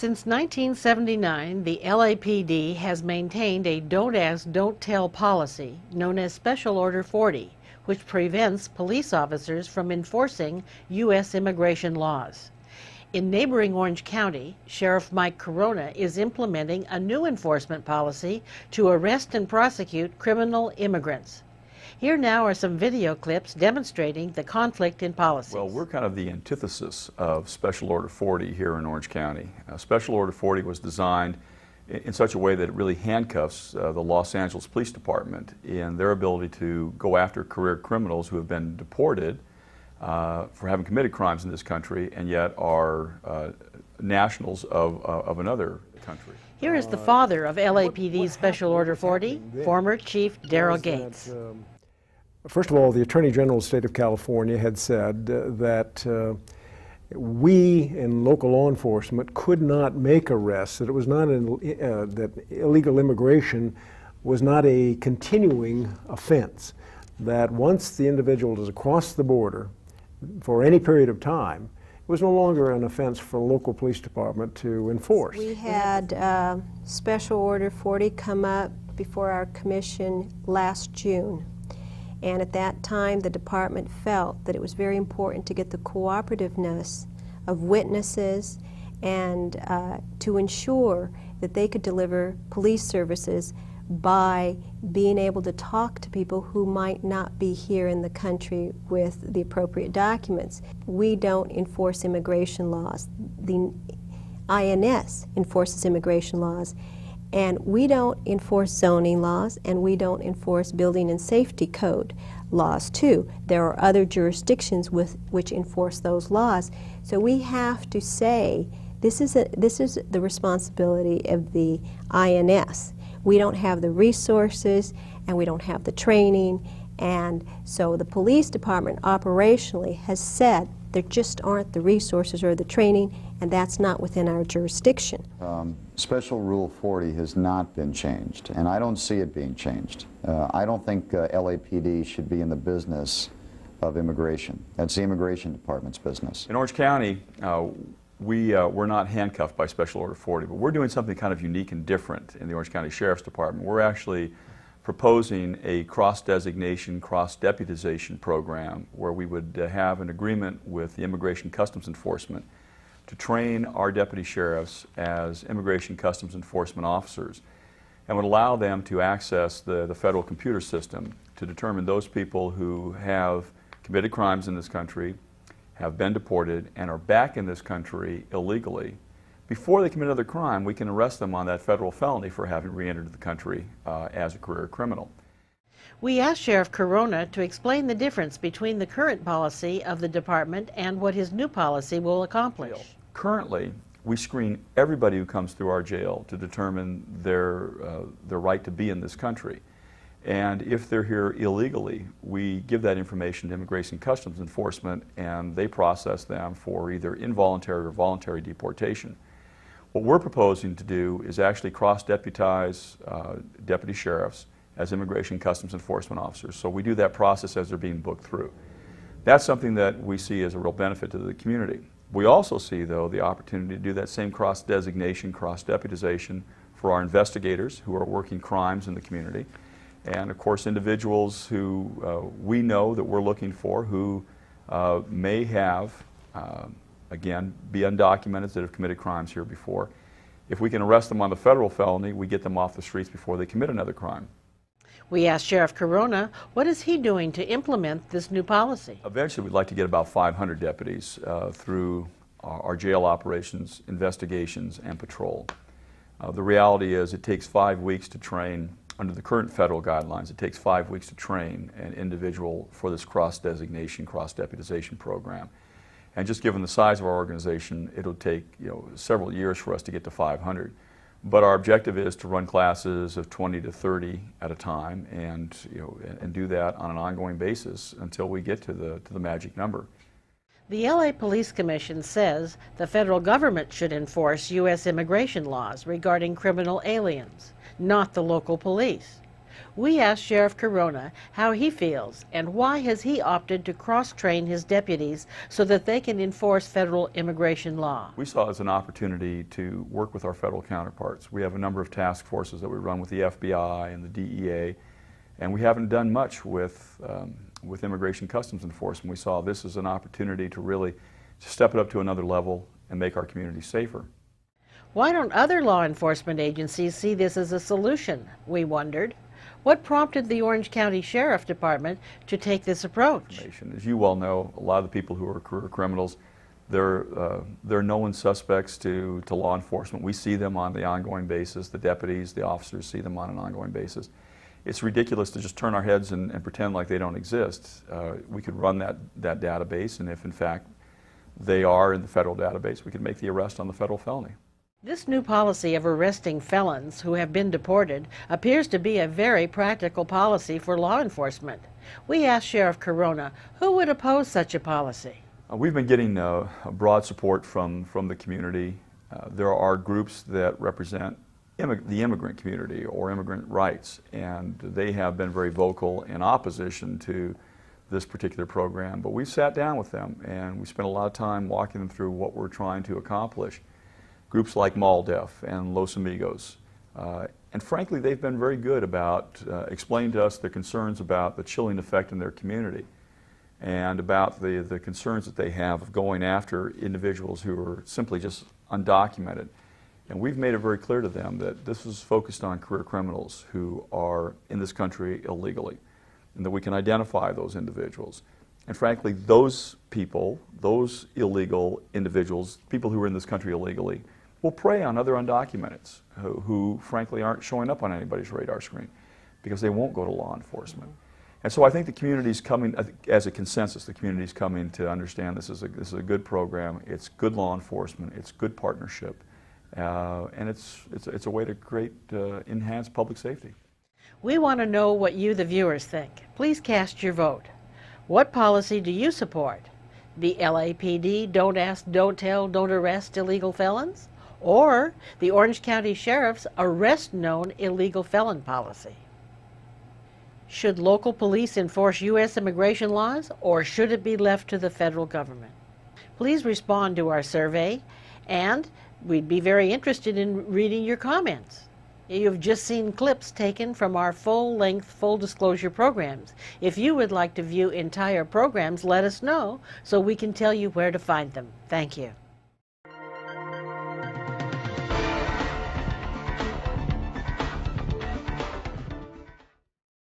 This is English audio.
Since 1979, the LAPD has maintained a don't ask, don't tell policy known as Special Order 40, which prevents police officers from enforcing U.S. immigration laws. In neighboring Orange County, Sheriff Mike Corona is implementing a new enforcement policy to arrest and prosecute criminal immigrants. Here now are some video clips demonstrating the conflict in policies. Well, we're kind of the antithesis of Special Order 40 here in Orange County. Special Order 40 was designed in such a way that it really handcuffs the Los Angeles Police Department in their ability to go after career criminals who have been deported for having committed crimes in this country and yet are nationals of another country. Here is the father of LAPD's Special Order 40, former Chief Daryl Gates. First of all, the Attorney General of the State of California had said that we in local law enforcement could not make arrests, that it was not that illegal immigration was not a continuing offense, that once the individual is across the border for any period of time, it was no longer an offense for the local police department to enforce. We had Special Order 40 come up before our commission last June. And at that time, the department felt that it was very important to get the cooperativeness of witnesses and to ensure that they could deliver police services by being able to talk to people who might not be here in the country with the appropriate documents. We don't enforce immigration laws. The INS enforces immigration laws. And we don't enforce zoning laws, and we don't enforce building and safety code laws too. There are other jurisdictions which enforce those laws. So we have to say this is the responsibility of the INS. We don't have the resources and we don't have the training, and so the police department operationally has said there just aren't the resources or the training, and that's not within our jurisdiction. Special Rule 40 has not been changed, and I don't see it being changed. I don't think LAPD should be in the business of immigration. That's the Immigration Department's business. In Orange County, we're not handcuffed by Special Order 40, but we're doing something kind of unique and different in the Orange County Sheriff's Department. We're actually proposing a cross-designation, cross-deputization program where we would have an agreement with the Immigration Customs Enforcement to train our deputy sheriffs as immigration customs enforcement officers, and would allow them to access the federal computer system to determine those people who have committed crimes in this country, have been deported, and are back in this country illegally. Before they commit another crime, we can arrest them on that federal felony for having re-entered the country as a career criminal. We asked Sheriff Corona to explain the difference between the current policy of the department and what his new policy will accomplish. Currently, we screen everybody who comes through our jail to determine their right to be in this country. And if they're here illegally, we give that information to Immigration Customs Enforcement, and they process them for either involuntary or voluntary deportation. What we're proposing to do is actually cross-deputize deputy sheriffs as Immigration Customs Enforcement officers. So we do that process as they're being booked through. That's something that we see as a real benefit to the community. We also see, though, the opportunity to do that same cross-designation, cross-deputization for our investigators who are working crimes in the community, and of course individuals who we know that we're looking for who may have, again, be undocumented, that have committed crimes here before. If we can arrest them on the federal felony, we get them off the streets before they commit another crime. We asked Sheriff Corona, what is he doing to implement this new policy? Eventually, we'd like to get about 500 deputies through our jail operations, investigations, and patrol. The reality is it takes 5 weeks to train. Under the current federal guidelines, it takes 5 weeks to train an individual for this cross-designation, cross-deputization program. And just given the size of our organization, it'll take several years for us to get to 500. But our objective is to run classes of 20 to 30 at a time, and do that on an ongoing basis until we get to the magic number. The LA Police Commission says the federal government should enforce U.S. immigration laws regarding criminal aliens, not the local police. We asked Sheriff Corona how he feels and why has he opted to cross-train his deputies so that they can enforce federal immigration law. We saw it as an opportunity to work with our federal counterparts. We have a number of task forces that we run with the FBI and the DEA, and we haven't done much with Immigration Customs Enforcement. We saw this as an opportunity to really step it up to another level and make our community safer. Why don't other law enforcement agencies see this as a solution, we wondered. What prompted the Orange County Sheriff Department to take this approach? As you well know, a lot of the people who are career criminals, they're known suspects to law enforcement. We see them on the ongoing basis. The deputies, the officers see them on an ongoing basis. It's ridiculous to just turn our heads and pretend like they don't exist. We could run that database, and if in fact they are in the federal database, we could make the arrest on the federal felony. This new policy of arresting felons who have been deported appears to be a very practical policy for law enforcement. We asked Sheriff Corona who would oppose such a policy. We've been getting a broad support from the community. There are groups that represent the immigrant community or immigrant rights, and they have been very vocal in opposition to this particular program. But we've sat down with them and we spent a lot of time walking them through what we're trying to accomplish. Groups like MALDEF and Los Amigos. And frankly, they've been very good about explaining to us their concerns about the chilling effect in their community and about the concerns that they have of going after individuals who are simply just undocumented. And we've made it very clear to them that this is focused on career criminals who are in this country illegally, and that we can identify those individuals. And frankly, those people, those illegal individuals, people who are in this country illegally, will prey on other undocumenteds who frankly aren't showing up on anybody's radar screen because they won't go to law enforcement. And so I think the community's coming, as a consensus, the community's coming to understand this is a good program, it's good law enforcement, it's good partnership, and it's a way to create enhanced public safety. We want to know what you, the viewers, think. Please cast your vote. What policy do you support? The LAPD don't ask, don't tell, don't arrest illegal felons? Or the Orange County Sheriff's arrest known illegal felon policy? Should local police enforce U.S. immigration laws, or should it be left to the federal government? Please respond to our survey, and we'd be very interested in reading your comments. You've just seen clips taken from our full-length, full-disclosure programs. If you would like to view entire programs, let us know so we can tell you where to find them. Thank you.